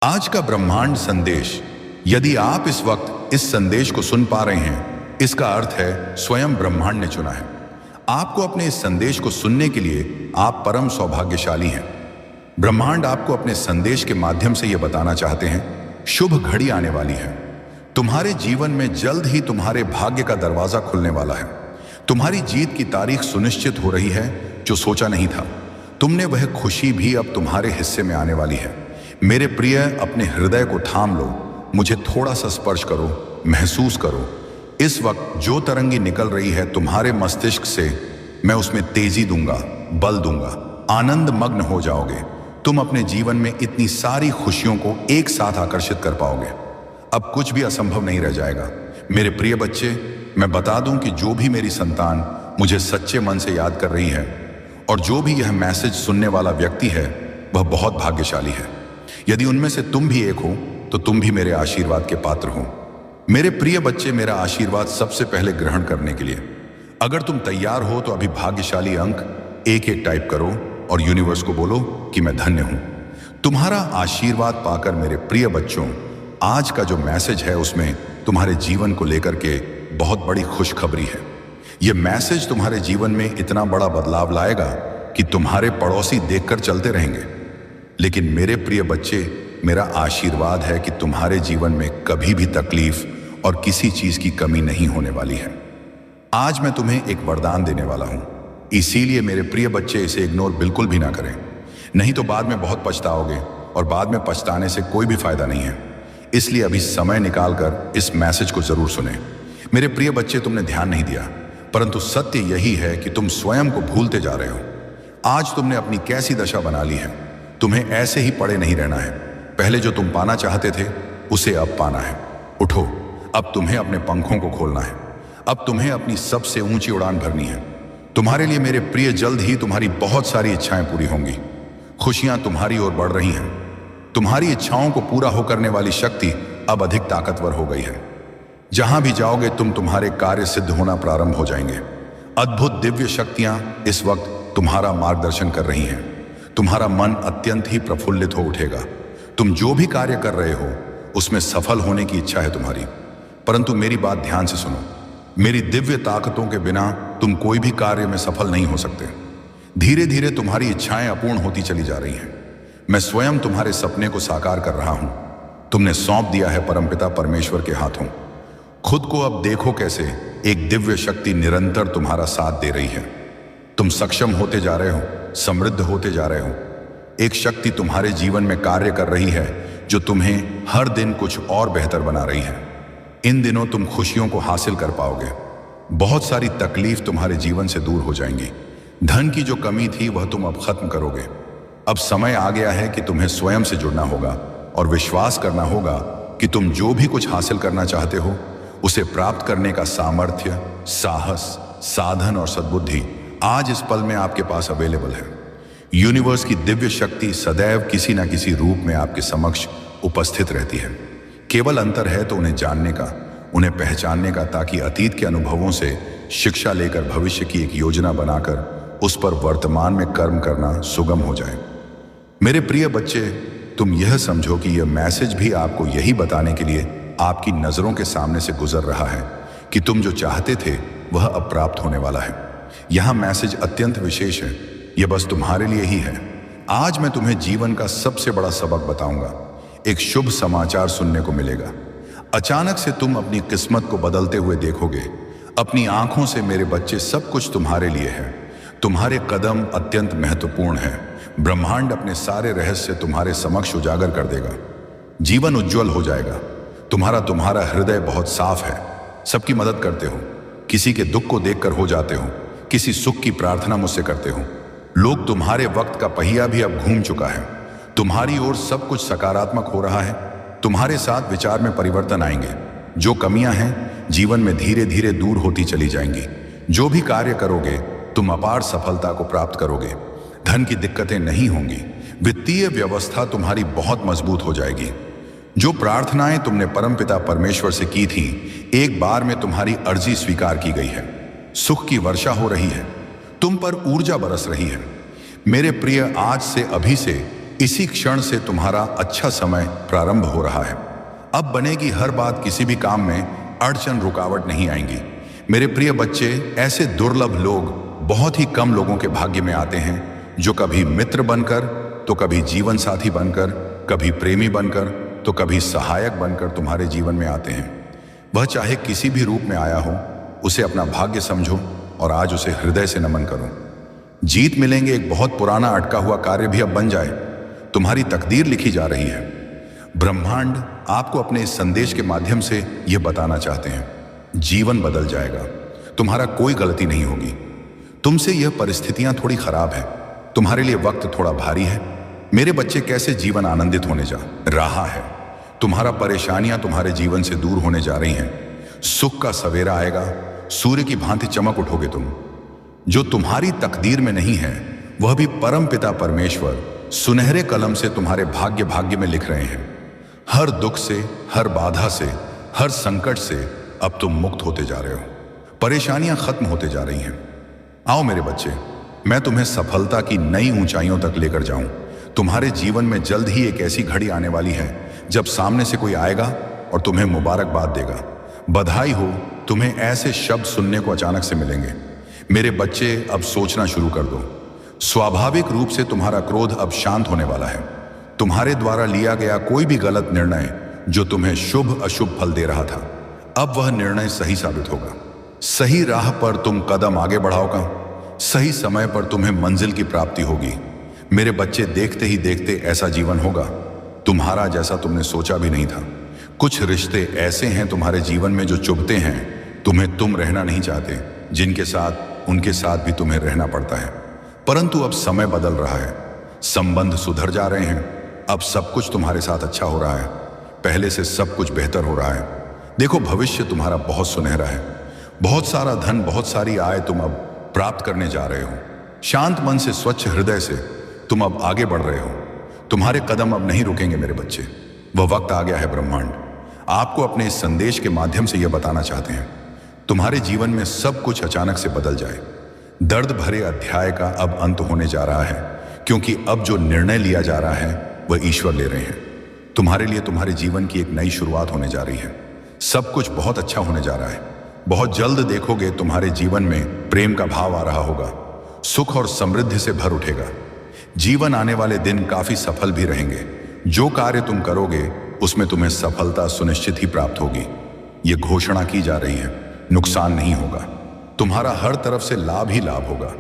आज का ब्रह्मांड संदेश। यदि आप इस वक्त इस संदेश को सुन पा रहे हैं, इसका अर्थ है स्वयं ब्रह्मांड ने चुना है आपको अपने इस संदेश को सुनने के लिए। आप परम सौभाग्यशाली हैं। ब्रह्मांड आपको अपने संदेश के माध्यम से यह बताना चाहते हैं, शुभ घड़ी आने वाली है। तुम्हारे जीवन में जल्द ही तुम्हारे भाग्य का दरवाजा खुलने वाला है। तुम्हारी जीत की तारीख सुनिश्चित हो रही है। जो सोचा नहीं था तुमने, वह खुशी भी अब तुम्हारे हिस्से में आने वाली है। मेरे प्रिय, अपने हृदय को थाम लो, मुझे थोड़ा सा स्पर्श करो, महसूस करो। इस वक्त जो तरंगी निकल रही है तुम्हारे मस्तिष्क से, मैं उसमें तेजी दूंगा, बल दूंगा। आनंद मग्न हो जाओगे। तुम अपने जीवन में इतनी सारी खुशियों को एक साथ आकर्षित कर पाओगे। अब कुछ भी असंभव नहीं रह जाएगा। मेरे प्रिय बच्चे, मैं बता दूं कि जो भी मेरी संतान मुझे सच्चे मन से याद कर रही है और जो भी यह मैसेज सुनने वाला व्यक्ति है, वह बहुत भाग्यशाली है। यदि उनमें से तुम भी एक हो तो तुम भी मेरे आशीर्वाद के पात्र हो। मेरे प्रिय बच्चे, मेरा आशीर्वाद सबसे पहले ग्रहण करने के लिए अगर तुम तैयार हो तो अभी भाग्यशाली अंक एक एक टाइप करो और यूनिवर्स को बोलो कि मैं धन्य हूं तुम्हारा आशीर्वाद पाकर। मेरे प्रिय बच्चों, आज का जो मैसेज है उसमें तुम्हारे जीवन को लेकर के बहुत बड़ी खुशखबरी है। यह मैसेज तुम्हारे जीवन में इतना बड़ा बदलाव लाएगा कि तुम्हारे पड़ोसी देखकर चलते रहेंगे। लेकिन मेरे प्रिय बच्चे, मेरा आशीर्वाद है कि तुम्हारे जीवन में कभी भी तकलीफ और किसी चीज की कमी नहीं होने वाली है। आज मैं तुम्हें एक वरदान देने वाला हूं, इसीलिए मेरे प्रिय बच्चे इसे इग्नोर बिल्कुल भी ना करें, नहीं तो बाद में बहुत पछताओगे और बाद में पछताने से कोई भी फायदा नहीं है। इसलिए अभी समय निकालकर इस मैसेज को जरूर सुने। मेरे प्रिय बच्चे, तुमने ध्यान नहीं दिया, परंतु सत्य यही है कि तुम स्वयं को भूलते जा रहे हो। आज तुमने अपनी कैसी दशा बना ली है। तुम्हें ऐसे ही पड़े नहीं रहना है। पहले जो तुम पाना चाहते थे उसे अब पाना है। उठो, अब तुम्हें अपने पंखों को खोलना है। अब तुम्हें अपनी सबसे ऊंची उड़ान भरनी है। तुम्हारे लिए मेरे प्रिय, जल्द ही तुम्हारी बहुत सारी इच्छाएं पूरी होंगी। खुशियां तुम्हारी ओर बढ़ रही हैं। तुम्हारी इच्छाओं को पूरा हो करने वाली शक्ति अब अधिक ताकतवर हो गई है। जहां भी जाओगे तुम्हारे कार्य सिद्ध होना प्रारंभ हो जाएंगे। अद्भुत दिव्य शक्तियां इस वक्त तुम्हारा मार्गदर्शन कर रही हैं। तुम्हारा मन अत्यंत ही प्रफुल्लित हो उठेगा। तुम जो भी कार्य कर रहे हो उसमें सफल होने की इच्छा है तुम्हारी। परंतु मेरी बात ध्यान से सुनो। मेरी दिव्य ताकतों के बिना तुम कोई भी कार्य में सफल नहीं हो सकते। धीरे धीरे तुम्हारी इच्छाएं अपूर्ण होती चली जा रही हैं। मैं स्वयं तुम्हारे सपने को साकार कर रहा हूं। तुमने सौंप दिया है परमपिता परमेश्वर के हाथों। खुद को अब देखो कैसे एक दिव्य शक्ति निरंतर तुम्हारा साथ दे रही है। तुम सक्षम होते जा रहे हो, समृद्ध होते जा रहे हो। एक शक्ति तुम्हारे जीवन में कार्य कर रही है जो तुम्हें हर दिन कुछ और बेहतर बना रही है। इन दिनों तुम खुशियों को हासिल कर पाओगे। बहुत सारी तकलीफ तुम्हारे जीवन से दूर हो जाएंगी। धन की जो कमी थी वह तुम अब खत्म करोगे। अब समय आ गया है कि तुम्हें स्वयं से जुड़ना होगा और विश्वास करना होगा कि तुम जो भी कुछ हासिल करना चाहते हो उसे प्राप्त करने का सामर्थ्य, साहस, साधन और सद्बुद्धि आज इस पल में आपके पास अवेलेबल है। यूनिवर्स की दिव्य शक्ति सदैव किसी न किसी रूप में आपके समक्ष उपस्थित रहती है। केवल अंतर है तो उन्हें जानने का, उन्हें पहचानने का, ताकि अतीत के अनुभवों से शिक्षा लेकर भविष्य की एक योजना बनाकर उस पर वर्तमान में कर्म करना सुगम हो जाए। मेरे प्रिय बच्चे, तुम यह समझो कि यह मैसेज भी आपको यही बताने के लिए आपकी नजरों के सामने से गुजर रहा है कि तुम जो चाहते थे वह अब प्राप्त होने वाला है। यह मैसेज अत्यंत विशेष है। यह बस तुम्हारे लिए ही है। आज मैं तुम्हें जीवन का सबसे बड़ा सबक बताऊंगा। एक शुभ समाचार सुनने को मिलेगा। अचानक से तुम अपनी किस्मत को बदलते हुए देखोगे। अपनी आंखों से मेरे बच्चे, सब कुछ तुम्हारे लिए है। तुम्हारे कदम अत्यंत महत्वपूर्ण है। ब्रह्मांड अपने सारे रहस्य तुम्हारे समक्ष उजागर कर देगा। जीवन उज्जवल हो जाएगा। तुम्हारा हृदय बहुत साफ है। सबकी मदद करते हो, किसी के दुख को देखकर हो जाते हो, किसी सुख की प्रार्थना मुझसे करते हो। लोग, तुम्हारे वक्त का पहिया भी अब घूम चुका है। तुम्हारी ओर सब कुछ सकारात्मक हो रहा है। तुम्हारे साथ विचार में परिवर्तन आएंगे। जो कमियां हैं जीवन में धीरे धीरे दूर होती चली जाएंगी। जो भी कार्य करोगे तुम अपार सफलता को प्राप्त करोगे। धन की दिक्कतें नहीं होंगी। वित्तीय व्यवस्था तुम्हारी बहुत मजबूत हो जाएगी। जो प्रार्थनाएं तुमने परमपिता परमेश्वर से की थी, एक बार में तुम्हारी अर्जी स्वीकार की गई है। सुख की वर्षा हो रही है। तुम पर ऊर्जा बरस रही है। मेरे प्रिय, आज से, अभी से इसी क्षण से तुम्हारा अच्छा समय प्रारंभ हो रहा है। अब बनेगी हर बात, किसी भी काम में अड़चन रुकावट नहीं आएंगी। मेरे प्रिय बच्चे, ऐसे दुर्लभ लोग बहुत ही कम लोगों के भाग्य में आते हैं जो कभी मित्र बनकर, तो कभी जीवन साथी बनकर, कभी प्रेमी बनकर, तो कभी सहायक बनकर तुम्हारे जीवन में आते हैं। वह चाहे किसी भी रूप में आया हो, उसे अपना भाग्य समझो और आज उसे हृदय से नमन करो। जीत मिलेंगे, एक बहुत पुराना अटका हुआ कार्य भी अब बन जाए। तुम्हारी तकदीर लिखी जा रही है। ब्रह्मांड आपको अपने इस संदेश के माध्यम से यह बताना चाहते हैं, जीवन बदल जाएगा, तुम्हारा कोई गलती नहीं होगी। तुमसे यह परिस्थितियां थोड़ी खराब है, तुम्हारे लिए वक्त थोड़ा भारी है। मेरे बच्चे, कैसे जीवन आनंदित होने जा रहा है। तुम्हारा परेशानियां तुम्हारे जीवन से दूर होने जा रही हैं। सुख का सवेरा आएगा, सूर्य की भांति चमक उठोगे तुम। जो तुम्हारी तकदीर में नहीं है, वह भी परम पिता परमेश्वर सुनहरे कलम से तुम्हारे भाग्य में लिख रहे हैं। हर दुख से, हर बाधा से, हर संकट से अब तुम मुक्त होते जा रहे हो। परेशानियां खत्म होते जा रही हैं। आओ मेरे बच्चे, मैं तुम्हें सफलता की नई ऊंचाइयों तक लेकर जाऊं। तुम्हारे जीवन में जल्द ही एक ऐसी घड़ी आने वाली है जब सामने से कोई आएगा और तुम्हें मुबारकबाद देगा। बधाई हो, तुम्हें ऐसे शब्द सुनने को अचानक से मिलेंगे। मेरे बच्चे, अब सोचना शुरू कर दो। स्वाभाविक रूप से तुम्हारा क्रोध अब शांत होने वाला है। तुम्हारे द्वारा लिया गया कोई भी गलत निर्णय जो तुम्हें शुभ अशुभ फल दे रहा था, अब वह निर्णय सही साबित होगा। सही राह पर तुम कदम आगे बढ़ाओगे, सही समय पर तुम्हें मंजिल की प्राप्ति होगी। मेरे बच्चे, देखते ही देखते ऐसा जीवन होगा तुम्हारा जैसा तुमने सोचा भी नहीं था। कुछ रिश्ते ऐसे हैं तुम्हारे जीवन में जो चुभते हैं, तुम्हें तुम रहना नहीं चाहते, जिनके साथ उनके साथ भी तुम्हें रहना पड़ता है। परंतु अब समय बदल रहा है, संबंध सुधर जा रहे हैं। अब सब कुछ तुम्हारे साथ अच्छा हो रहा है, पहले से सब कुछ बेहतर हो रहा है। देखो, भविष्य तुम्हारा बहुत सुनहरा है। बहुत सारा धन, बहुत सारी आय तुम अब प्राप्त करने जा रहे हो। शांत मन से, स्वच्छ हृदय से तुम अब आगे बढ़ रहे हो। तुम्हारे कदम अब नहीं रुकेंगे मेरे बच्चे। वह वक्त आ गया है। ब्रह्मांड आपको अपने इस संदेश के माध्यम से यह बताना चाहते हैं, तुम्हारे जीवन में सब कुछ अचानक से बदल जाए। दर्द भरे अध्याय का अब अंत होने जा रहा है, क्योंकि अब जो निर्णय लिया जा रहा है वह ईश्वर ले रहे हैं। तुम्हारे लिए तुम्हारे जीवन की एक नई शुरुआत होने जा रही है। सब कुछ बहुत अच्छा होने जा रहा है। बहुत जल्द देखोगे तुम्हारे जीवन में प्रेम का भाव आ रहा होगा, सुख और समृद्धि से भर उठेगा। जीवन आने वाले दिन काफी सफल भी रहेंगे। जो कार्य तुम करोगे उसमें तुम्हें सफलता सुनिश्चित ही प्राप्त होगी। ये घोषणा की जा रही है, नुकसान नहीं होगा, तुम्हारा हर तरफ से लाभ ही लाभ होगा।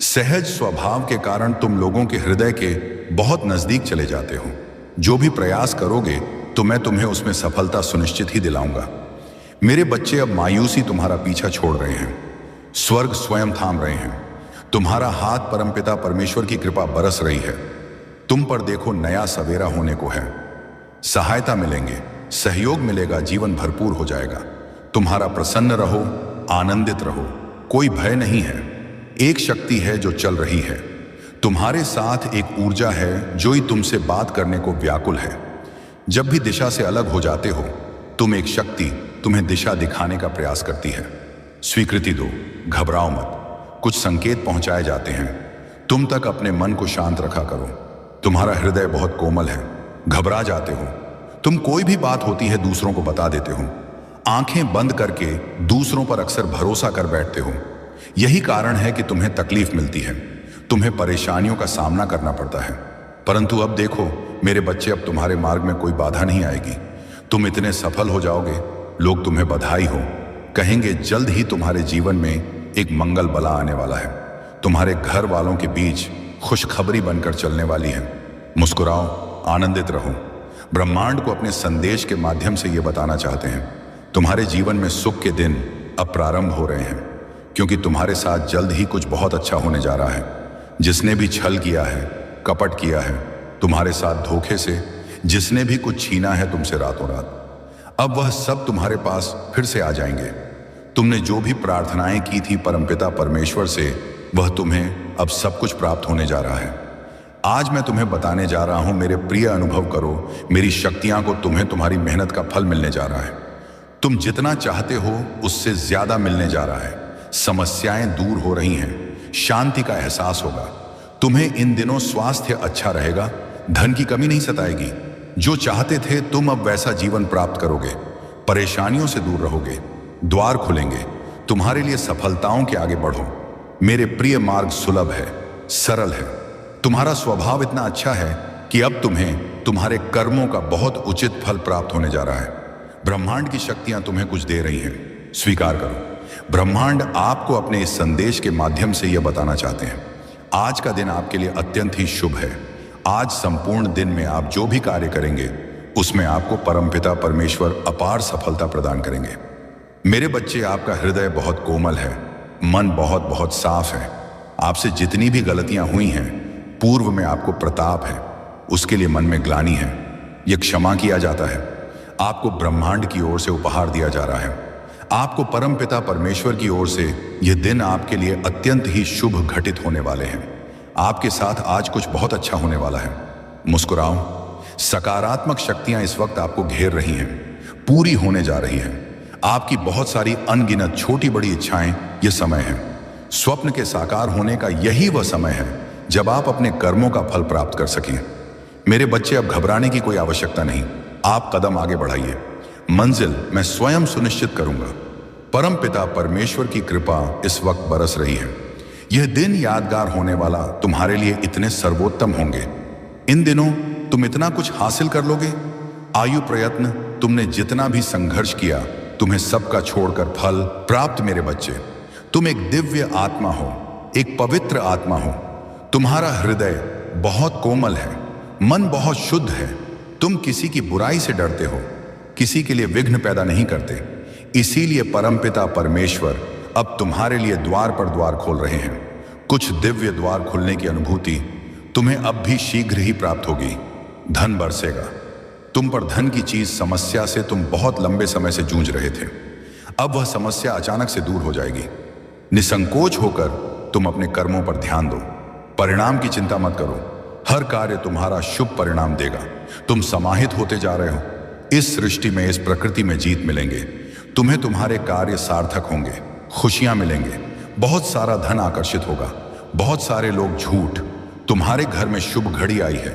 सहज स्वभाव के कारण तुम लोगों के हृदय के बहुत नजदीक चले जाते हो। जो भी प्रयास करोगे तो मैं तुम्हें उसमें सफलता सुनिश्चित ही दिलाऊंगा। मेरे बच्चे, अब मायूसी तुम्हारा पीछा छोड़ रहे हैं, स्वर्ग स्वयं थाम रहे हैं। तुम्हारा हाथ परमपिता परमेश्वर की कृपा बरस रही है। तुम पर देखो, नया सवेरा होने को है। सहायता मिलेंगे, सहयोग मिलेगा, जीवन भरपूर हो जाएगा। तुम्हारा प्रसन्न रहो, आनंदित रहो, कोई भय नहीं है। एक शक्ति है जो चल रही है। तुम्हारे साथ एक ऊर्जा है जो ही तुमसे बात करने को व्याकुल है। जब भी दिशा से अलग हो जाते हो, तुम एक शक्ति तुम्हें दिशा दिखाने का प्रयास करती है। स्वीकृति दो, घबराओ मत। कुछ संकेत पहुंचाए जाते हैं, तुम तक अपने मन को शांत रखा करो। तुम्हारा हृदय बहुत कोमल है, घबरा जाते हो। तुम कोई भी बात होती है दूसरों को बता देते हो। आंखें बंद करके दूसरों पर अक्सर भरोसा कर बैठते हो। यही कारण है कि तुम्हें तकलीफ मिलती है, तुम्हें परेशानियों का सामना करना पड़ता है। परंतु अब देखो मेरे बच्चे, अब तुम्हारे मार्ग में कोई बाधा नहीं आएगी। तुम इतने सफल हो जाओगे, लोग तुम्हें बधाई हो कहेंगे। जल्द ही तुम्हारे जीवन में एक मंगल बला आने वाला है। तुम्हारे घर वालों के बीच खुशखबरी बनकर चलने वाली है। मुस्कुराओ, आनंदित रहो। ब्रह्मांड को अपने संदेश के माध्यम से ये बताना चाहते हैं, तुम्हारे जीवन में सुख के दिन अब प्रारंभ हो रहे हैं, क्योंकि तुम्हारे साथ जल्द ही कुछ बहुत अच्छा होने जा रहा है। जिसने भी छल किया है, कपट किया है तुम्हारे साथ धोखे से, जिसने भी कुछ छीना है तुमसे रातों रात, अब वह सब तुम्हारे पास फिर से आ जाएंगे। तुमने जो भी प्रार्थनाएं की थी परमपिता परमेश्वर से, वह तुम्हें अब सब कुछ प्राप्त होने जा रहा है। आज मैं तुम्हें बताने जा रहा हूं, मेरे प्रिय, अनुभव करो मेरी शक्तियां को। तुम्हें तुम्हारी मेहनत का फल मिलने जा रहा है। तुम जितना चाहते हो उससे ज्यादा मिलने जा रहा है। समस्याएं दूर हो रही हैं, शांति का एहसास होगा। तुम्हें इन दिनों स्वास्थ्य अच्छा रहेगा, धन की कमी नहीं सताएगी। जो चाहते थे तुम अब वैसा जीवन प्राप्त करोगे। परेशानियों से दूर रहोगे, द्वार खुलेंगे, तुम्हारे लिए सफलताओं के आगे बढ़ो। मेरे प्रिय मार्ग सुलभ है, सरल है। तुम्हारा स्वभाव इतना अच्छा है कि अब तुम्हें तुम्हारे कर्मों का बहुत उचित फल प्राप्त होने जा रहा है। ब्रह्मांड की शक्तियां तुम्हें कुछ दे रही हैं, स्वीकार करो। ब्रह्मांड आपको अपने इस संदेश के माध्यम से यह बताना चाहते हैं, आज का दिन आपके लिए अत्यंत ही शुभ है। आज संपूर्ण दिन में आप जो भी कार्य करेंगे उसमें आपको परमपिता परमेश्वर अपार सफलता प्रदान करेंगे। मेरे बच्चे, आपका हृदय बहुत कोमल है, मन बहुत बहुत साफ है। आपसे जितनी भी गलतियां हुई हैं, पूर्व में आपको प्रताप है, उसके लिए मन में ग्लानि है, यह क्षमा किया जाता है। आपको ब्रह्मांड की ओर से उपहार दिया जा रहा है। आपको परमपिता परमेश्वर की ओर से यह दिन आपके लिए अत्यंत ही शुभ घटित होने वाले हैं। आपके साथ आज कुछ बहुत अच्छा होने वाला है। मुस्कुराओ। सकारात्मक शक्तियां इस वक्त आपको घेर रही हैं, पूरी होने जा रही हैं। आपकी बहुत सारी अनगिनत छोटी बड़ी इच्छाएं यह समय है। स्वप्न के साकार होने का यही वह समय है जब आप अपने कर्मों का फल प्राप्त कर सकें। मेरे बच्चे, अब घबराने की कोई आवश्यकता नहीं। आप कदम आगे बढ़ाइए। मंजिल मैं स्वयं सुनिश्चित करूंगा। परमपिता परमेश्वर की कृपा इस वक्त बरस रही है। यह दिन यादगार होने वाला तुम्हारे लिए इतने सर्वोत्तम होंगे। इन दिनों तुम इतना कुछ हासिल कर लोगे। आयु प्रयत्न तुमने जितना भी संघर्ष किया, तुम्हें सबका छोड़कर फल प्राप्त। मेरे बच्चे, तुम एक दिव्य आत्मा हो, एक पवित्र आत्मा हो। तुम्हारा हृदय बहुत कोमल है, मन बहुत शुद्ध है। तुम किसी की बुराई से डरते हो, किसी के लिए विघ्न पैदा नहीं करते। इसीलिए परमपिता परमेश्वर अब तुम्हारे लिए द्वार पर द्वार खोल रहे हैं। कुछ दिव्य द्वार खुलने की अनुभूति तुम्हें अब भी शीघ्र ही प्राप्त होगी। धन बरसेगा तुम पर। धन की चीज समस्या से तुम बहुत लंबे समय से जूझ रहे थे, अब वह समस्या अचानक से दूर हो जाएगी। निसंकोच होकर तुम अपने कर्मों पर ध्यान दो। परिणाम की चिंता मत करो, हर कार्य तुम्हारा शुभ परिणाम देगा। तुम समाहित होते जा रहे हो। इस सृष्टि में, इस प्रकृति में जीत मिलेंगे। तुम्हें तुम्हारे कार्य सार्थक होंगे, खुशियां मिलेंगे, बहुत सारा धन आकर्षित होगा। बहुत सारे लोग झूठ। तुम्हारे घर में शुभ घड़ी आई है,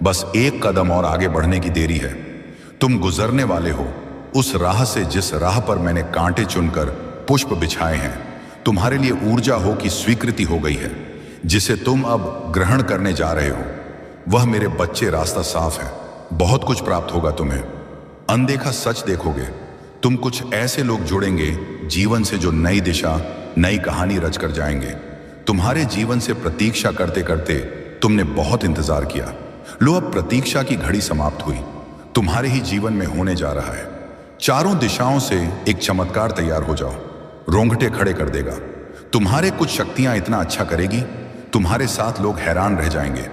बस एक कदम और आगे बढ़ने की देरी है। तुम गुजरने वाले हो उस राह से जिस राह पर मैंने कांटे चुनकर पुष्प बिछाए हैं। तुम्हारे लिए ऊर्जा हो की स्वीकृति हो गई है, जिसे तुम अब ग्रहण करने जा रहे हो। वह मेरे बच्चे रास्ता साफ है, बहुत कुछ प्राप्त होगा तुम्हें। अनदेखा सच देखोगे। तुम कुछ ऐसे लोग जुड़ेंगे जीवन से जो नई दिशा, नई कहानी रच कर जाएंगे। तुम्हारे जीवन से प्रतीक्षा करते करते तुमने बहुत इंतजार किया। लो, अब प्रतीक्षा की घड़ी समाप्त हुई। तुम्हारे ही जीवन में होने जा रहा है। चारों दिशाओं से एक चमत्कार तैयार हो जाओ, रोंगटे खड़े कर देगा। तुम्हारे कुछ शक्तियां इतना अच्छा करेगी, तुम्हारे साथ लोग हैरान रह जाएंगे।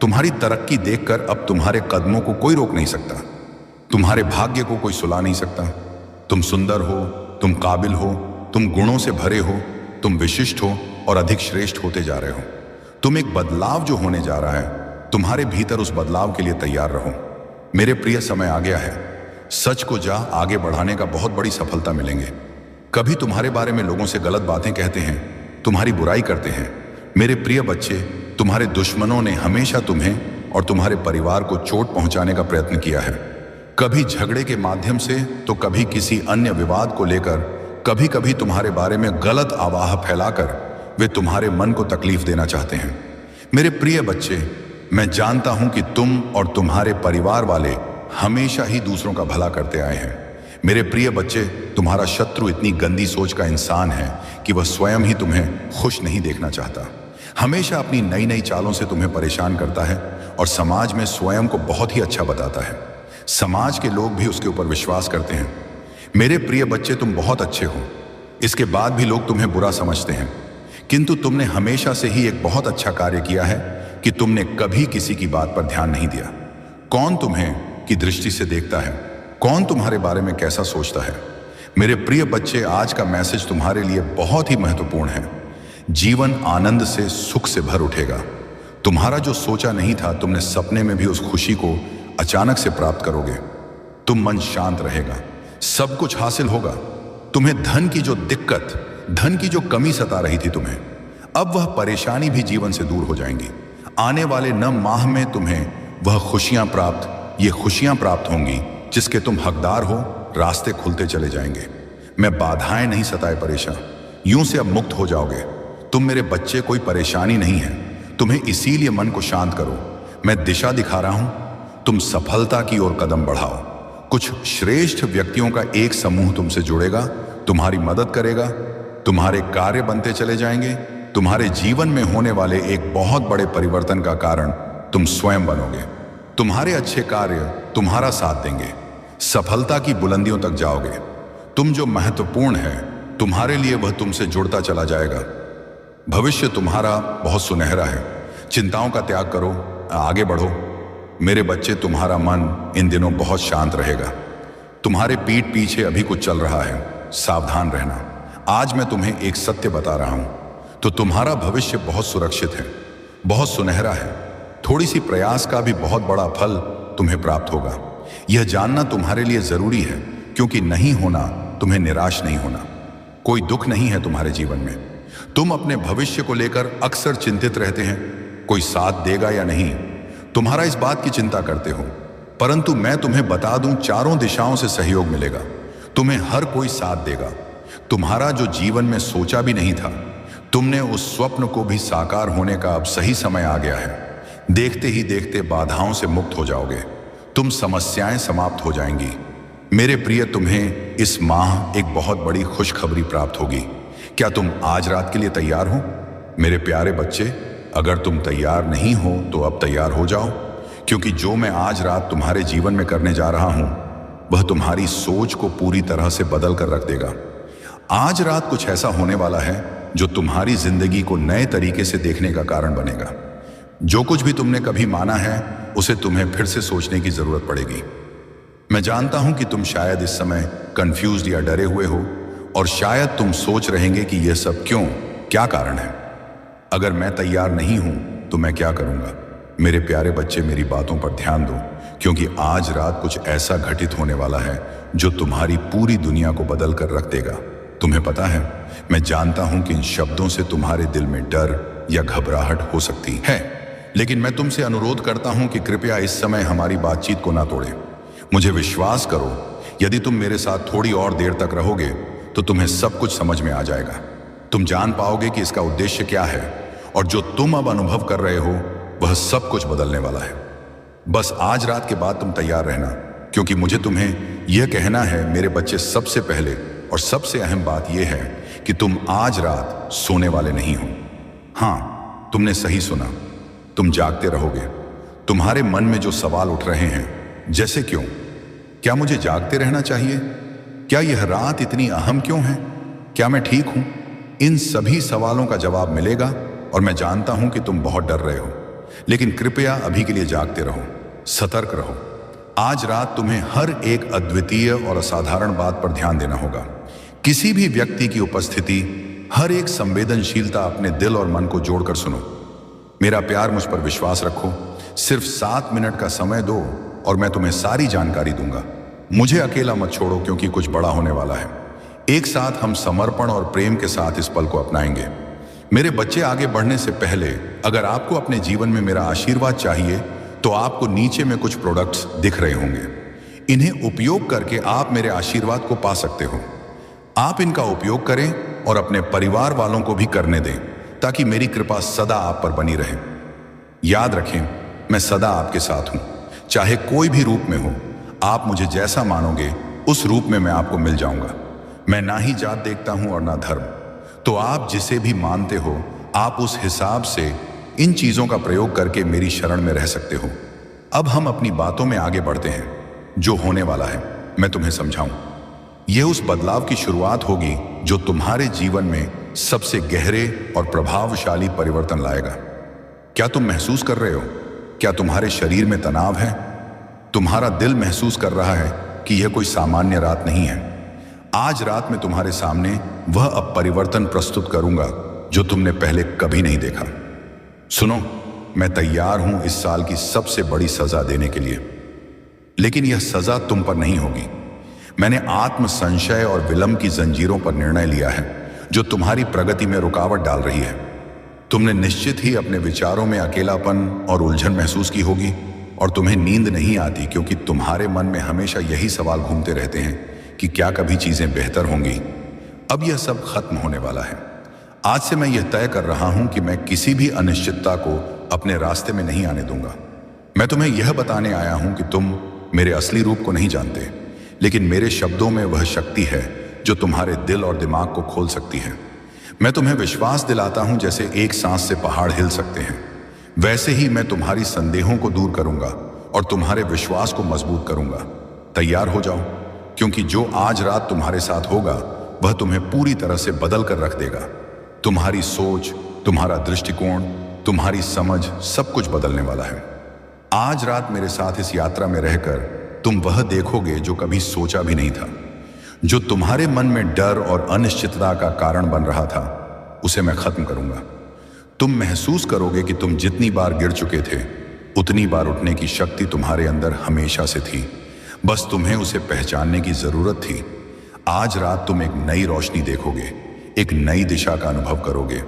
तुम्हारी तरक्की देखकर अब तुम्हारे कदमों को कोई रोक नहीं सकता। तुम्हारे भाग्य को कोई सुला नहीं सकता। तुम सुंदर हो, तुम काबिल हो, तुम गुणों से भरे हो, तुम विशिष्ट हो और अधिक श्रेष्ठ होते जा रहे हो। तुम एक बदलाव जो होने जा रहा है, तुम्हारे भीतर उस बदलाव के लिए तैयार रहो। मेरे प्रिय, समय आ गया है। सच को जा आगे बढ़ाने का बहुत बड़ी सफलता मिलेंगे। कभी तुम्हारे बारे में लोगों से गलत बातें कहते हैं, तुम्हारी बुराई करते हैं। मेरे प्रिय बच्चे, तुम्हारे दुश्मनों ने हमेशा तुम्हें और तुम्हारे परिवार को चोट पहुंचाने का प्रयत्न किया है। कभी झगड़े के माध्यम से तो कभी किसी अन्य विवाद को लेकर, कभी कभी तुम्हारे बारे में गलत आवाह फैलाकर वे तुम्हारे मन को तकलीफ देना चाहते हैं। मेरे प्रिय बच्चे, मैं जानता हूं कि तुम और तुम्हारे परिवार वाले हमेशा ही दूसरों का भला करते आए हैं। मेरे प्रिय बच्चे, तुम्हारा शत्रु इतनी गंदी सोच का इंसान है कि वह स्वयं ही तुम्हें खुश नहीं देखना चाहता। हमेशा अपनी नई नई चालों से तुम्हें परेशान करता है और समाज में स्वयं को बहुत ही अच्छा बताता है। समाज के लोग भी उसके ऊपर विश्वास करते हैं। मेरे प्रिय बच्चे, तुम बहुत अच्छे हो, इसके बाद भी लोग तुम्हें बुरा समझते हैं, किंतु तुमने हमेशा से ही एक बहुत अच्छा कार्य किया है कि तुमने कभी किसी की बात पर ध्यान नहीं दिया। कौन तुम्हें की दृष्टि से देखता है, कौन तुम्हारे बारे में कैसा सोचता है। मेरे प्रिय बच्चे, आज का मैसेज तुम्हारे लिए बहुत ही महत्वपूर्ण है। जीवन आनंद से, सुख से भर उठेगा। तुम्हारा जो सोचा नहीं था, तुमने सपने में भी उस खुशी को अचानक से प्राप्त करोगे। तुम मन शांत रहेगा, सब कुछ हासिल होगा। तुम्हें धन की जो दिक्कत, धन की जो कमी सता रही थी तुम्हें, अब वह परेशानी भी जीवन से दूर हो जाएंगी। आने वाले 9 माह में तुम्हें वह ये खुशियां प्राप्त होंगी जिसके तुम हकदार हो। रास्ते खुलते चले जाएंगे। मैं बाधाएं नहीं सताए परेशान, यूं से अब मुक्त हो जाओगे। तुम मेरे बच्चे कोई परेशानी नहीं है, तुम्हें इसीलिए मन को शांत करो। मैं दिशा दिखा रहा हूं, तुम सफलता की ओर कदम बढ़ाओ। कुछ श्रेष्ठ व्यक्तियों का एक समूह तुमसे जुड़ेगा, तुम्हारी मदद करेगा, तुम्हारे कार्य बनते चले जाएंगे। तुम्हारे जीवन में होने वाले एक बहुत बड़े परिवर्तन का कारण तुम स्वयं बनोगे। तुम्हारे अच्छे कार्य तुम्हारा साथ देंगे, सफलता की बुलंदियों तक जाओगे। तुम जो महत्वपूर्ण है तुम्हारे लिए वह तुमसे जुड़ता चला जाएगा। भविष्य तुम्हारा बहुत सुनहरा है। चिंताओं का त्याग करो, आगे बढ़ो। मेरे बच्चे, तुम्हारा मन इन दिनों बहुत शांत रहेगा। तुम्हारे पीठ पीछे अभी कुछ चल रहा है, सावधान रहना। आज मैं तुम्हें एक सत्य बता रहा हूं, तो तुम्हारा भविष्य बहुत सुरक्षित है, बहुत सुनहरा है। थोड़ी सी प्रयास का भी बहुत बड़ा फल तुम्हें प्राप्त होगा। यह जानना तुम्हारे लिए जरूरी है, क्योंकि नहीं होना तुम्हें निराश नहीं होना। कोई दुख नहीं है तुम्हारे जीवन में। तुम अपने भविष्य को लेकर अक्सर चिंतित रहते हैं, कोई साथ देगा या नहीं। तुम्हारा इस बात की चिंता करते हो, परंतु मैं तुम्हें बता दूं, चारों दिशाओं से सहयोग मिलेगा। तुम्हें हर कोई साथ देगा। तुम्हारा जो जीवन में सोचा भी नहीं था, तुमने उस स्वप्न को भी साकार होने का अब सही समय आ गया है। देखते ही देखते बाधाओं से मुक्त हो जाओगे, तुम समस्याएं समाप्त हो जाएंगी। मेरे प्रिय, तुम्हें इस माह एक बहुत बड़ी खुशखबरी प्राप्त होगी। क्या तुम आज रात के लिए तैयार हो? मेरे प्यारे बच्चे, अगर तुम तैयार नहीं हो तो अब तैयार हो जाओ, क्योंकि जो मैं आज रात तुम्हारे जीवन में करने जा रहा हूं वह तुम्हारी सोच को पूरी तरह से बदल कर रख देगा। आज रात कुछ ऐसा होने वाला है जो तुम्हारी जिंदगी को नए तरीके से देखने का कारण बनेगा। जो कुछ भी तुमने कभी माना है उसे तुम्हें फिर से सोचने की जरूरत पड़ेगी। मैं जानता हूं कि तुम शायद इस समय कंफ्यूज्ड या डरे हुए हो, और शायद तुम सोच रहेंगे कि यह सब क्यों, क्या कारण है। अगर मैं तैयार नहीं हूं तो मैं क्या करूंगा? मेरे प्यारे बच्चे, मेरी बातों पर ध्यान दो, क्योंकि आज रात कुछ ऐसा घटित होने वाला है जो तुम्हारी पूरी दुनिया को बदल कर रख देगा। तुम्हें पता है, मैं जानता हूं कि इन शब्दों से तुम्हारे दिल में डर या घबराहट हो सकती है, लेकिन मैं तुमसे अनुरोध करता हूं कि कृपया इस समय हमारी बातचीत को ना तोड़ें। मुझे विश्वास करो, यदि तुम मेरे साथ थोड़ी और देर तक रहोगे तो तुम्हें सब कुछ समझ में आ जाएगा। तुम जान पाओगे कि इसका उद्देश्य क्या है, और जो तुम अब अनुभव कर रहे हो वह सब कुछ बदलने वाला है। बस आज रात के बाद तुम तैयार रहना, क्योंकि मुझे तुम्हें यह कहना है मेरे बच्चे। सबसे पहले और सबसे अहम बात यह है कि तुम आज रात सोने वाले नहीं हो। हाँ, तुमने सही सुना, तुम जागते रहोगे। तुम्हारे मन में जो सवाल उठ रहे हैं, जैसे क्यों, क्या मुझे जागते रहना चाहिए, क्या यह रात इतनी अहम क्यों है, क्या मैं ठीक हूं, इन सभी सवालों का जवाब मिलेगा। और मैं जानता हूं कि तुम बहुत डर रहे हो, लेकिन कृपया अभी के लिए जागते रहो, सतर्क रहो। आज रात तुम्हें हर एक अद्वितीय और असाधारण बात पर ध्यान देना होगा। किसी भी व्यक्ति की उपस्थिति, हर एक संवेदनशीलता अपने दिल और मन को जोड़कर सुनो। मेरा प्यार, मुझ पर विश्वास रखो। सिर्फ 7 मिनट का समय दो और मैं तुम्हें सारी जानकारी दूंगा। मुझे अकेला मत छोड़ो, क्योंकि कुछ बड़ा होने वाला है। एक साथ हम समर्पण और प्रेम के साथ इस पल को अपनाएंगे। मेरे बच्चे, आगे बढ़ने से पहले अगर आपको अपने जीवन में मेरा आशीर्वाद चाहिए तो आपको नीचे में कुछ प्रोडक्ट्स दिख रहे होंगे। इन्हें उपयोग करके आप मेरे आशीर्वाद को पा सकते हो। आप इनका उपयोग करें और अपने परिवार वालों को भी करने दें, ताकि मेरी कृपा सदा आप पर बनी रहे। याद रखें, मैं सदा आपके साथ हूं, चाहे कोई भी रूप में हो। आप मुझे जैसा मानोगे उस रूप में मैं आपको मिल जाऊंगा। मैं ना ही जात देखता हूं और ना धर्म, तो आप जिसे भी मानते हो आप उस हिसाब से इन चीजों का प्रयोग करके मेरी शरण में रह सकते हो। अब हम अपनी बातों में आगे बढ़ते हैं। जो होने वाला है मैं तुम्हें समझाऊं। यह उस बदलाव की शुरुआत होगी जो तुम्हारे जीवन में सबसे गहरे और प्रभावशाली परिवर्तन लाएगा। क्या तुम महसूस कर रहे हो? क्या तुम्हारे शरीर में तनाव है? तुम्हारा दिल महसूस कर रहा है कि यह कोई सामान्य रात नहीं है। आज रात मैं तुम्हारे सामने वह अब परिवर्तन प्रस्तुत करूंगा जो तुमने पहले कभी नहीं देखा। सुनो, मैं तैयार हूं इस साल की सबसे बड़ी सजा देने के लिए, लेकिन यह सजा तुम पर नहीं होगी। मैंने आत्म संशय और विलंब की जंजीरों पर निर्णय लिया है जो तुम्हारी प्रगति में रुकावट डाल रही है। तुमने निश्चित ही अपने विचारों में अकेलापन और उलझन महसूस की होगी, और तुम्हें नींद नहीं आती क्योंकि तुम्हारे मन में हमेशा यही सवाल घूमते रहते हैं कि क्या कभी चीजें बेहतर होंगी। अब यह सब खत्म होने वाला है। आज से मैं यह तय कर रहा हूं कि मैं किसी भी अनिश्चितता को अपने रास्ते में नहीं आने दूंगा। मैं तुम्हें यह बताने आया हूं कि तुम मेरे असली रूप को नहीं जानते, लेकिन मेरे शब्दों में वह शक्ति है जो तुम्हारे दिल और दिमाग को खोल सकती है। मैं तुम्हें विश्वास दिलाता हूं जैसे एक सांस से पहाड़ हिल सकते हैं, वैसे ही मैं तुम्हारी संदेहों को दूर करूंगा और तुम्हारे विश्वास को मजबूत करूंगा। तैयार हो जाओ, क्योंकि जो आज रात तुम्हारे साथ होगा वह तुम्हें पूरी तरह से बदल कर रख देगा। तुम्हारी सोच, तुम्हारा दृष्टिकोण, तुम्हारी समझ, सब कुछ बदलने वाला है। आज रात मेरे साथ इस यात्रा में रहकर तुम वह देखोगे जो कभी सोचा भी नहीं था। जो तुम्हारे मन में डर और अनिश्चितता का कारण बन रहा था, उसे मैं खत्म करूंगा। तुम महसूस करोगे कि तुम जितनी बार गिर चुके थे, उतनी बार उठने की शक्ति तुम्हारे अंदर हमेशा से थी। बस तुम्हें उसे पहचानने की जरूरत थी। आज रात तुम एक नई रोशनी देखोगे, एक नई दिशा का अनुभव करोगे।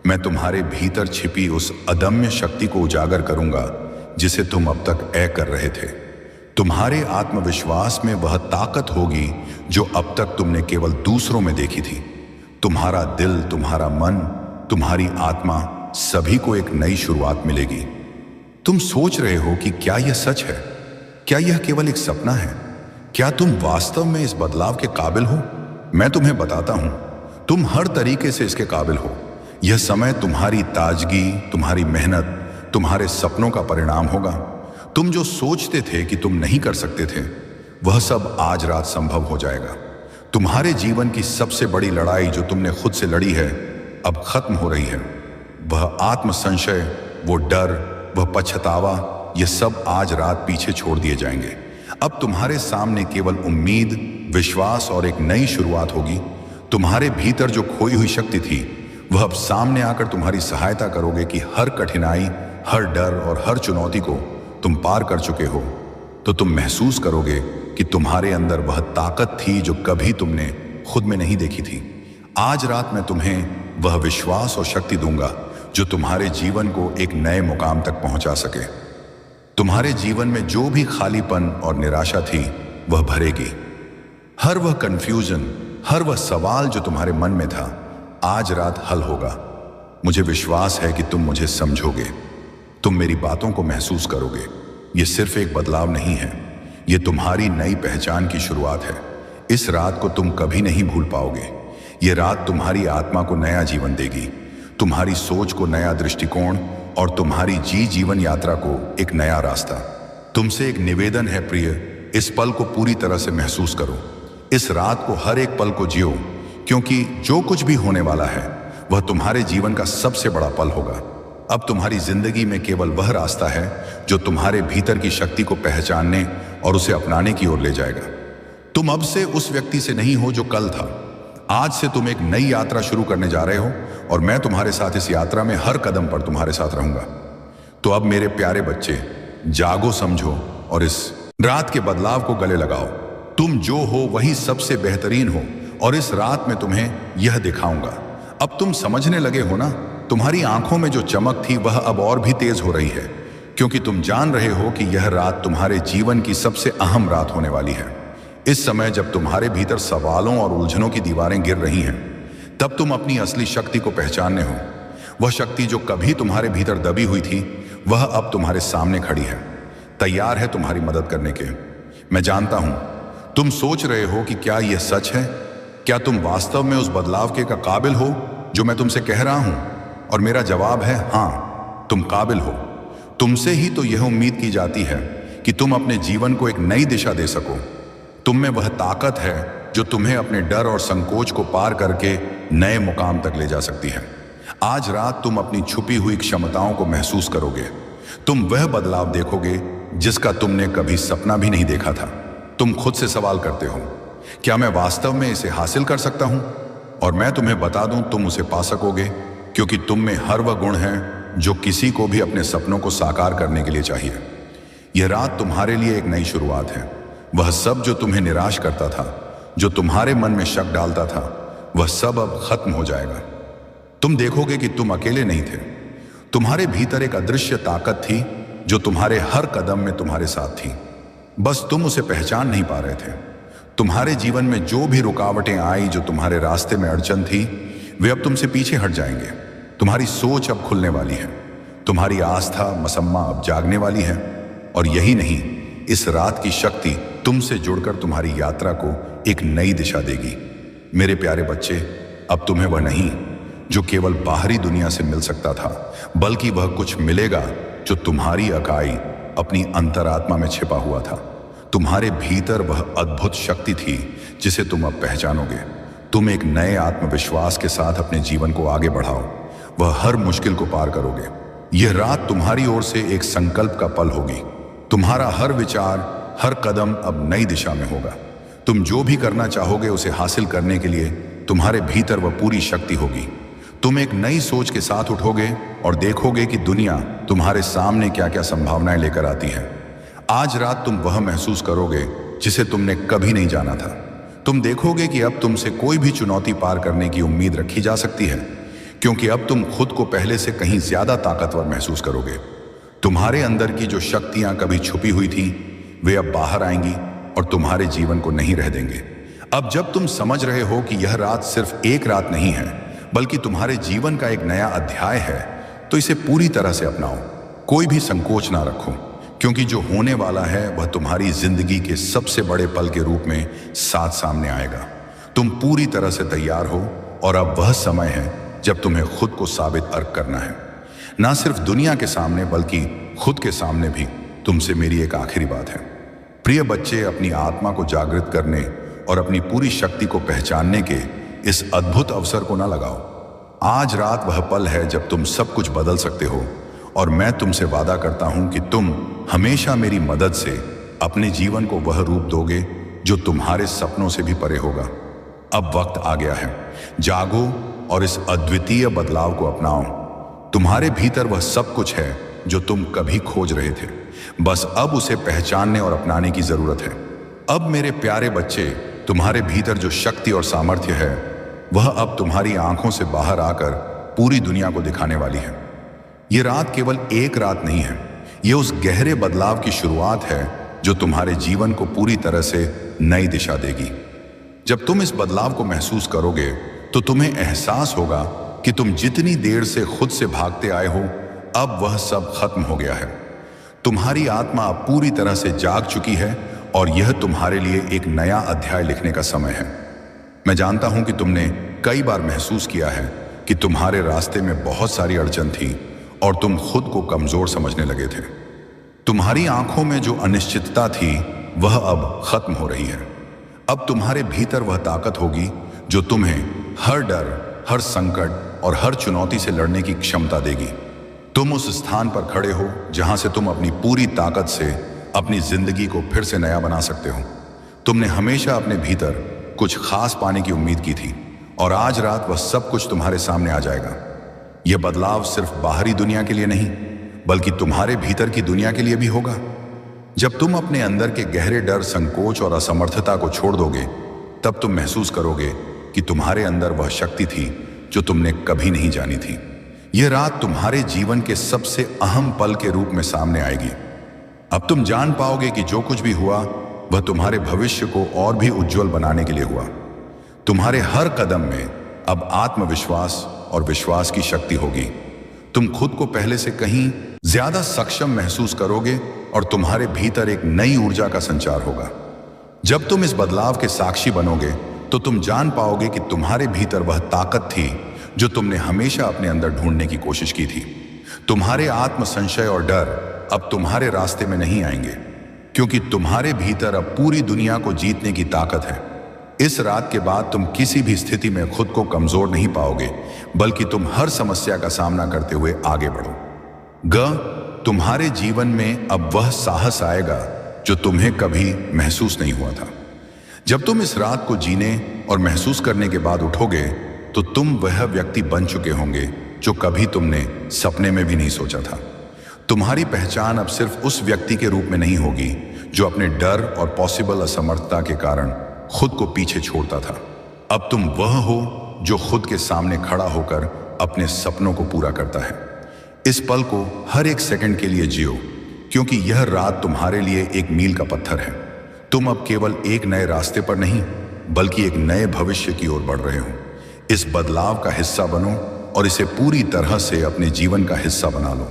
मैं तुम्हारे भीतर छिपी उस अदम्य शक्ति को उजागर करूंगा जिसे तुम अब तक ऐ कर रहे थे। तुम्हारे आत्मविश्वास में वह ताकत होगी जो अब तक तुमने केवल दूसरों में देखी थी। तुम्हारा दिल, तुम्हारा मन, तुम्हारी आत्मा, सभी को एक नई शुरुआत मिलेगी। तुम सोच रहे हो कि क्या यह सच है? क्या यह केवल एक सपना है? क्या तुम वास्तव में इस बदलाव के काबिल हो? मैं तुम्हें बताता हूं, तुम हर तरीके से इसके काबिल हो। यह समय तुम्हारी ताजगी, तुम्हारी मेहनत, तुम्हारे सपनों का परिणाम होगा। तुम जो सोचते थे कि तुम नहीं कर सकते थे, वह सब आज रात संभव हो जाएगा। तुम्हारे जीवन की सबसे बड़ी लड़ाई जो तुमने खुद से लड़ी है, अब खत्म हो रही है। वह आत्म संशय, वो डर, वह पछतावा, ये सब आज रात पीछे छोड़ दिए जाएंगे। अब तुम्हारे सामने केवल उम्मीद, विश्वास और एक नई शुरुआत होगी। तुम्हारे भीतर जो खोई हुई शक्ति थी, वह अब सामने आकर तुम्हारी सहायता करोगे कि हर कठिनाई, हर डर और हर चुनौती को तुम पार कर चुके हो, तो तुम महसूस करोगे कि तुम्हारे अंदर वह ताकत थी जो कभी तुमने खुद में नहीं देखी थी। आज रात मैं तुम्हें वह विश्वास और शक्ति दूंगा जो तुम्हारे जीवन को एक नए मुकाम तक पहुंचा सके। तुम्हारे जीवन में जो भी खालीपन और निराशा थी, वह भरेगी। हर वह कंफ्यूजन, हर वह सवाल जो तुम्हारे मन में था, आज रात हल होगा। मुझे विश्वास है कि तुम मुझे समझोगे, तुम मेरी बातों को महसूस करोगे। यह सिर्फ एक बदलाव नहीं है, यह तुम्हारी नई पहचान की शुरुआत है। इस रात को तुम कभी नहीं भूल पाओगे। यह रात तुम्हारी आत्मा को नया जीवन देगी, तुम्हारी सोच को नया दृष्टिकोण और तुम्हारी जीवन यात्रा को एक नया रास्ता। तुमसे एक निवेदन है प्रिय, इस पल को पूरी तरह से महसूस करो। इस रात को, हर एक पल को जियो, क्योंकि जो कुछ भी होने वाला है वह तुम्हारे जीवन का सबसे बड़ा पल होगा। अब तुम्हारी जिंदगी में केवल वह रास्ता है जो तुम्हारे भीतर की शक्ति को पहचानने और उसे अपनाने की ओर ले जाएगा। तुम अब से उस व्यक्ति से नहीं हो जो कल था। आज से तुम एक नई यात्रा शुरू करने जा रहे हो और मैं तुम्हारे साथ इस यात्रा में हर कदम पर तुम्हारे साथ रहूंगा। तो अब मेरे प्यारे बच्चे, जागो, समझो और इस रात के बदलाव को गले लगाओ। तुम जो हो वही सबसे बेहतरीन हो और इस रात में तुम्हें यह दिखाऊंगा। अब तुम समझने लगे हो ना? तुम्हारी आंखों में जो चमक थी वह अब और भी तेज हो रही है, क्योंकि तुम जान रहे हो कि यह रात तुम्हारे जीवन की सबसे अहम रात होने वाली है। इस समय जब तुम्हारे भीतर सवालों और उलझनों की दीवारें गिर रही हैं, तब तुम अपनी असली शक्ति को पहचानने हो। वह शक्ति जो कभी तुम्हारे भीतर दबी हुई थी, वह अब तुम्हारे सामने खड़ी है, तैयार है तुम्हारी मदद करने के। मैं जानता हूं तुम सोच रहे हो कि क्या यह सच है? क्या तुम वास्तव में उस बदलाव के काबिल हो जो मैं तुमसे कह रहा हूं? और मेरा जवाब है हाँ, तुम काबिल हो। तुमसे ही तो यह उम्मीद की जाती है कि तुम अपने जीवन को एक नई दिशा दे सको। तुम में वह ताकत है जो तुम्हें अपने डर और संकोच को पार करके नए मुकाम तक ले जा सकती है। आज रात तुम अपनी छुपी हुई क्षमताओं को महसूस करोगे। तुम वह बदलाव देखोगे जिसका तुमने कभी सपना भी नहीं देखा था। तुम खुद से सवाल करते हो, क्या मैं वास्तव में इसे हासिल कर सकता हूं? और मैं तुम्हें बता दूं, तुम उसे पा सकोगे, क्योंकि तुम में हर वह गुण है जो किसी को भी अपने सपनों को साकार करने के लिए चाहिए। यह रात तुम्हारे लिए एक नई शुरुआत है। वह सब जो तुम्हें निराश करता था, जो तुम्हारे मन में शक डालता था, वह सब अब खत्म हो जाएगा। तुम देखोगे कि तुम अकेले नहीं थे। तुम्हारे भीतर एक अदृश्य ताकत थी जो तुम्हारे हर कदम में तुम्हारे साथ थी, बस तुम उसे पहचान नहीं पा रहे थे। तुम्हारे जीवन में जो भी रुकावटें आई, जो तुम्हारे रास्ते में अड़चन थी, वे अब तुमसे पीछे हट जाएंगे। तुम्हारी सोच अब खुलने वाली है, तुम्हारी आस्था मसम्मा अब जागने वाली है। और यही नहीं, इस रात की शक्ति तुमसे जुड़कर तुम्हारी यात्रा को एक नई दिशा देगी। मेरे प्यारे बच्चे, अब तुम्हें वह नहीं जो केवल बाहरी दुनिया से मिल सकता था, बल्कि वह कुछ मिलेगा जो तुम्हारी अकाई अपनी अंतरात्मा में छिपा हुआ था। तुम्हारे भीतर वह अद्भुत शक्ति थी जिसे तुम अब पहचानोगे। तुम एक नए आत्मविश्वास के साथ अपने जीवन को आगे बढ़ाओ, वह हर मुश्किल को पार करोगे। यह रात तुम्हारी ओर से एक संकल्प का पल होगी। तुम्हारा हर विचार, हर कदम अब नई दिशा में होगा। तुम जो भी करना चाहोगे उसे हासिल करने के लिए तुम्हारे भीतर वह पूरी शक्ति होगी। तुम एक नई सोच के साथ उठोगे और देखोगे कि दुनिया तुम्हारे सामने क्या क्या संभावनाएं लेकर आती है। आज रात तुम वह महसूस करोगे जिसे तुमने कभी नहीं जाना था। तुम देखोगे कि अब तुमसे कोई भी चुनौती पार करने की उम्मीद रखी जा सकती है, क्योंकि अब तुम खुद को पहले से कहीं ज्यादा ताकतवर महसूस करोगे। तुम्हारे अंदर की जो शक्तियां कभी छुपी हुई थी, वे अब बाहर आएंगी और तुम्हारे जीवन को नहीं रह देंगे। अब जब तुम समझ रहे हो कि यह रात सिर्फ एक रात नहीं है, बल्कि तुम्हारे जीवन का एक नया अध्याय है, तो इसे पूरी तरह से अपनाओ। कोई भी संकोच ना रखो, क्योंकि जो होने वाला है वह तुम्हारी जिंदगी के सबसे बड़े पल के रूप में साथ सामने आएगा। तुम पूरी तरह से तैयार हो और अब वह समय है जब तुम्हें खुद को साबित अर्क करना है, ना सिर्फ दुनिया के सामने बल्कि खुद के सामने भी। तुमसे मेरी एक आखिरी बात है, प्रिय बच्चे, अपनी आत्मा को जागृत करने और अपनी पूरी शक्ति को पहचानने के इस अद्भुत अवसर को ना लगाओ। आज रात वह पल है जब तुम सब कुछ बदल सकते हो, और मैं तुमसे वादा करता हूं कि तुम हमेशा मेरी मदद से अपने जीवन को वह रूप दोगे जो तुम्हारे सपनों से भी परे होगा। अब वक्त आ गया है, जागो और इस अद्वितीय बदलाव को अपनाओ। तुम्हारे भीतर वह सब कुछ है जो तुम कभी खोज रहे थे, बस अब उसे पहचानने और अपनाने की जरूरत है। अब मेरे प्यारे बच्चे, तुम्हारे भीतर जो शक्ति और सामर्थ्य है, वह अब तुम्हारी आंखों से बाहर आकर पूरी दुनिया को दिखाने वाली है। यह रात केवल एक रात नहीं है, यह उस गहरे बदलाव की शुरुआत है जो तुम्हारे जीवन को पूरी तरह से नई दिशा देगी। जब तुम इस बदलाव को महसूस करोगे तो तुम्हें एहसास होगा कि तुम जितनी देर से खुद से भागते आए हो, अब वह सब खत्म हो गया है। तुम्हारी आत्मा अब पूरी तरह से जाग चुकी है और यह तुम्हारे लिए एक नया अध्याय लिखने का समय है। मैं जानता हूं कि तुमने कई बार महसूस किया है कि तुम्हारे रास्ते में बहुत सारी अड़चन थी और तुम खुद को कमजोर समझने लगे थे। तुम्हारी आंखों में जो अनिश्चितता थी, वह अब खत्म हो रही है। अब तुम्हारे भीतर वह ताकत होगी जो तुम्हें हर डर, हर संकट और हर चुनौती से लड़ने की क्षमता देगी। तुम उस स्थान पर खड़े हो जहां से तुम अपनी पूरी ताकत से अपनी जिंदगी को फिर से नया बना सकते हो। तुमने हमेशा अपने भीतर कुछ खास पाने की उम्मीद की थी, और आज रात वह सब कुछ तुम्हारे सामने आ जाएगा। यह बदलाव सिर्फ बाहरी दुनिया के लिए नहीं, बल्कि तुम्हारे भीतर की दुनिया के लिए भी होगा। जब तुम अपने अंदर के गहरे डर, संकोच और असमर्थता को छोड़ दोगे, तब तुम महसूस करोगे कि तुम्हारे अंदर वह शक्ति थी जो तुमने कभी नहीं जानी थी। यह रात तुम्हारे जीवन के सबसे अहम पल के रूप में सामने आएगी। अब तुम जान पाओगे कि जो कुछ भी हुआ, वह तुम्हारे भविष्य को और भी उज्जवल बनाने के लिए हुआ। तुम्हारे हर कदम में अब आत्मविश्वास और विश्वास की शक्ति होगी। तुम खुद को पहले से कहीं ज्यादा सक्षम महसूस करोगे और तुम्हारे भीतर एक नई ऊर्जा का संचार होगा। जब तुम इस बदलाव के साक्षी बनोगे, तो तुम जान पाओगे कि तुम्हारे भीतर वह ताकत थी जो तुमने हमेशा अपने अंदर ढूंढने की कोशिश की थी। तुम्हारे आत्म संशय और डर अब तुम्हारे रास्ते में नहीं आएंगे, क्योंकि तुम्हारे भीतर अब पूरी दुनिया को जीतने की ताकत है। इस रात के बाद तुम किसी भी स्थिति में खुद को कमजोर नहीं पाओगे, बल्कि तुम हर समस्या का सामना करते हुए आगे बढ़ो। तुम्हारे जीवन में अब वह साहस आएगा जो तुम्हें कभी महसूस नहीं हुआ था। जब तुम इस रात को जीने और महसूस करने के बाद उठोगे, तो तुम वह व्यक्ति बन चुके होंगे जो कभी तुमने सपने में भी नहीं सोचा था। तुम्हारी पहचान अब सिर्फ उस व्यक्ति के रूप में नहीं होगी जो अपने डर और पॉसिबल असमर्थता के कारण खुद को पीछे छोड़ता था। अब तुम वह हो जो खुद के सामने खड़ा होकर अपने सपनों को पूरा करता है। इस पल को हर एक सेकंड के लिए जियो, क्योंकि यह रात तुम्हारे लिए एक मील का पत्थर है। तुम अब केवल एक नए रास्ते पर नहीं, बल्कि एक नए भविष्य की ओर बढ़ रहे हो। इस बदलाव का हिस्सा बनो और इसे पूरी तरह से अपने जीवन का हिस्सा बना लो।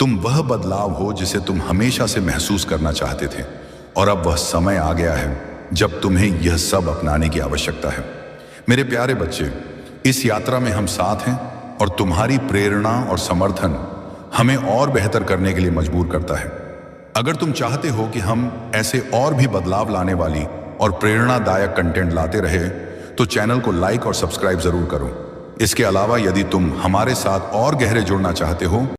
तुम वह बदलाव हो जिसे तुम हमेशा से महसूस करना चाहते थे, और अब वह समय आ गया है जब तुम्हें यह सब अपनाने की आवश्यकता है। मेरे प्यारे बच्चे, इस यात्रा में हम साथ हैं और तुम्हारी प्रेरणा और समर्थन हमें और बेहतर करने के लिए मजबूर करता है। अगर तुम चाहते हो कि हम ऐसे और भी बदलाव लाने वाली और प्रेरणादायक कंटेंट लाते रहे, तो चैनल को लाइक और सब्सक्राइब जरूर करो। इसके अलावा यदि तुम हमारे साथ और गहरे जुड़ना चाहते हो